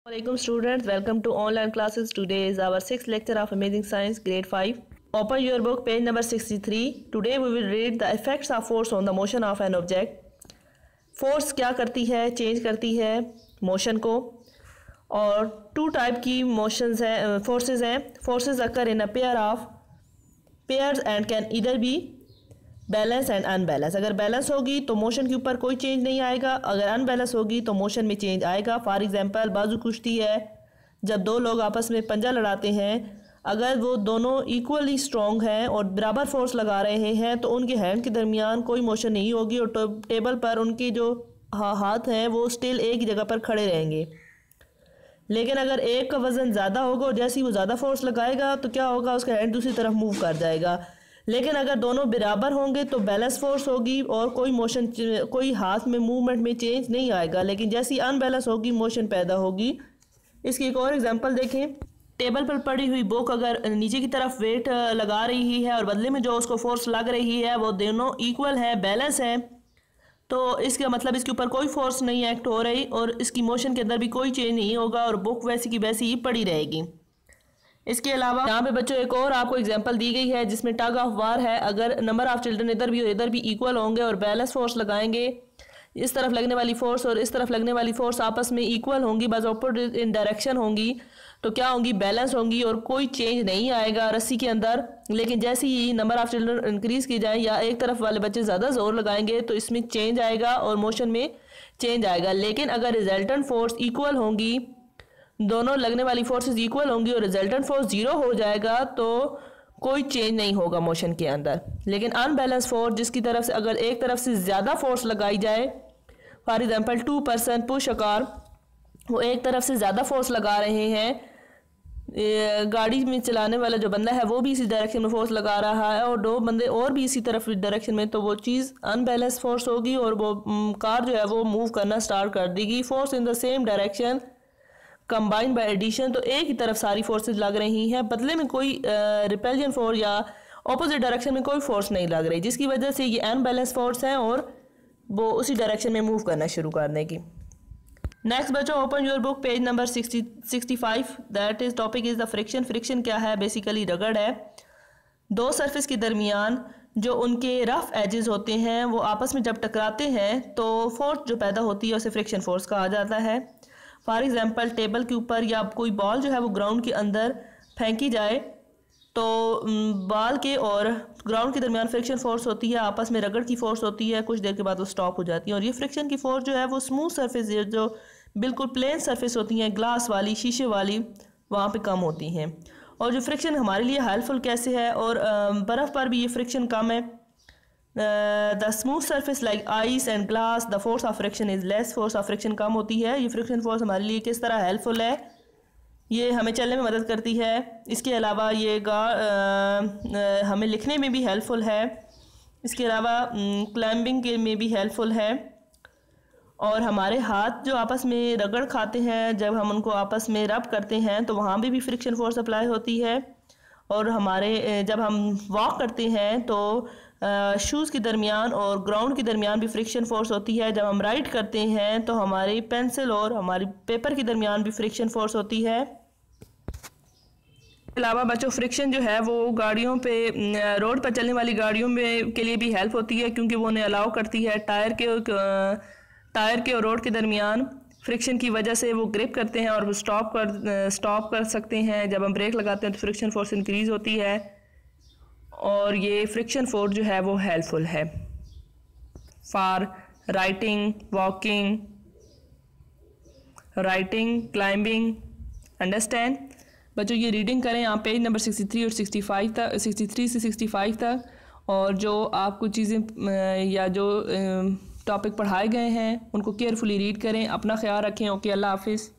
Assalamualaikum students, welcome to online classes. Today is our 6th lecture of Amazing Science grade 5. Open your book page number 63. Today we will read the effects of force on the motion of an object. Force क्या करती है, change करती है motion को। और to type की motions हैं, forces हैं। Forces occur in a pair of pairs and can इधर बी बैलेंस एंड अनबैलेंस। अगर बैलेंस होगी तो मोशन के ऊपर कोई चेंज नहीं आएगा, अगर अनबैलेंस होगी तो मोशन में चेंज आएगा। फॉर एग्जांपल बाजू कुश्ती है, जब दो लोग आपस में पंजा लड़ाते हैं, अगर वो दोनों इक्वली स्ट्रॉन्ग हैं और बराबर फोर्स लगा रहे हैं तो उनके हैंड के दरमियान कोई मोशन नहीं होगी और टेबल पर उनके जो हाथ हैं वो स्टिल एक ही जगह पर खड़े रहेंगे। लेकिन अगर एक का वज़न ज़्यादा होगा और जैसे ही वो ज़्यादा फोर्स लगाएगा तो क्या होगा, उसका हैंड दूसरी तरफ मूव कर जाएगा। लेकिन अगर दोनों बराबर होंगे तो बैलेंस फोर्स होगी और कोई मोशन, कोई हाथ में मूवमेंट में चेंज नहीं आएगा। लेकिन जैसी अनबैलेंस होगी मोशन पैदा होगी। इसकी एक और एग्जांपल देखें। टेबल पर पड़ी हुई बुक अगर नीचे की तरफ वेट लगा रही है और बदले में जो उसको फोर्स लग रही है वो दोनों इक्वल है, बैलेंस है, तो इसका मतलब इसके ऊपर कोई फोर्स नहीं एक्ट हो रही और इसकी मोशन के अंदर भी कोई चेंज नहीं होगा और बुक वैसी की वैसी ही पड़ी रहेगी। इसके अलावा यहाँ पे बच्चों एक और आपको एग्जांपल दी गई है जिसमें टग ऑफ वार है। अगर नंबर ऑफ चिल्ड्रन इधर भी और इधर भी इक्वल होंगे और बैलेंस फोर्स लगाएंगे, इस तरफ लगने वाली फोर्स और इस तरफ लगने वाली फोर्स आपस में इक्वल होंगी, बस ऑपोजिट इन डायरेक्शन होंगी, तो क्या होंगी, बैलेंस होंगी और कोई चेंज नहीं आएगा रस्सी के अंदर। लेकिन जैसे ही नंबर ऑफ चिल्ड्रन इंक्रीज की जाए या एक तरफ वाले बच्चे ज़्यादा जोर लगाएंगे तो इसमें चेंज आएगा और मोशन में चेंज आएगा। लेकिन अगर रिजल्टेंट फोर्स इक्वल होंगी, दोनों लगने वाली फोर्सेस इक्वल होंगी और रिजल्टेंट फोर्स 0 हो जाएगा तो कोई चेंज नहीं होगा मोशन के अंदर। लेकिन अनबैलेंस फोर्स जिसकी तरफ से अगर एक तरफ से ज़्यादा फोर्स लगाई जाए, for example 2 person push a car, वो एक तरफ से ज़्यादा फोर्स लगा रहे हैं, गाड़ी में चलाने वाला जो बंदा है वो भी इसी डायरेक्शन में फोर्स लगा रहा है और दो बंदे और भी इसी तरफ डायरेक्शन में, तो वो चीज़ अनबैलेंस फोर्स होगी और वो कार जो है वो मूव करना स्टार्ट कर देगी। Force in the same direction combined by addition, तो एक ही तरफ सारी फोर्सेस लग रही हैं, बदले में कोई रिपेल्जन फोर्स या ऑपोजिट डायरेक्शन में कोई फोर्स नहीं लग रही, जिसकी वजह से ये अनबैलेंस फोर्स हैं और वो उसी डायरेक्शन में मूव करना शुरू कर देगी। नेक्स्ट बच्चों, open your book page number 65। That is topic is the friction. Friction क्या है? बेसिकली रगड़ है। दो सरफेस के दरमियान जो उनके रफ एजेस होते हैं वो आपस में जब टकराते हैं तो फोर्स जो पैदा होती है उसे फ्रिक्शन फोर्स कहा जाता है। फॉर एग्जांपल टेबल के ऊपर या कोई बॉल जो है वो ग्राउंड के अंदर फेंकी जाए तो बॉल के और ग्राउंड के दरमियान फ्रिक्शन फोर्स होती है, आपस में रगड़ की फोर्स होती है, कुछ देर के बाद वो स्टॉप हो जाती है। और ये फ्रिक्शन की फोर्स जो है वो स्मूथ सरफेस, जो बिल्कुल प्लेन सरफेस होती हैं, ग्लास वाली, शीशे वाली, वहाँ पे कम होती हैं। और जो फ्रिक्शन हमारे लिए हेल्पफुल कैसे है, और बर्फ़ पर भी ये फ्रिक्शन कम है। The smooth surface like ice and glass, the force of friction is less, force of friction कम होती है। ये फ्रिक्शन फोर्स हमारे लिए किस तरह हेल्पफुल है, ये हमें चलने में मदद करती है। इसके अलावा ये हमें लिखने में भी हेल्पफुल है। इसके अलावा क्लाइंबिंग के में भी हेल्पफुल है। और हमारे हाथ जो आपस में रगड़ खाते हैं, जब हम उनको आपस में रब करते हैं तो वहाँ भी फ्रिक्शन फोर्स अप्लाई होती है। और हमारे जब हम वॉक करते हैं तो शूज़ के दरमियान और ग्राउंड के दरमियान भी फ्रिक्शन फोर्स होती है। जब हम राइट करते हैं तो हमारी पेंसिल और हमारी पेपर के दरमियान भी फ्रिक्शन फोर्स होती है। इसके अलावा बच्चों फ्रिक्शन जो है वो गाड़ियों पे, रोड पर चलने वाली गाड़ियों में के लिए भी हेल्प होती है, क्योंकि वो उन्हें अलाउ करती है टायर के और रोड के दरमियान फ्रिक्शन की वजह से वो ग्रिप करते हैं और वो स्टॉप कर सकते हैं। जब हम ब्रेक लगाते हैं तो फ्रिक्शन फोर्स इंक्रीज होती है और ये फ्रिक्शन फोर्स जो है वो हेल्पफुल है for writing, walking, climbing. Understand बच्चों? ये रीडिंग करें आप पेज नंबर 63 और 65 तक, 63 से 65 तक, और जो आपको चीज़ें या जो टॉपिक पढ़ाए गए हैं उनको केयरफुली रीड करें। अपना ख्याल रखें। ओके, अल्लाह हाफिज़।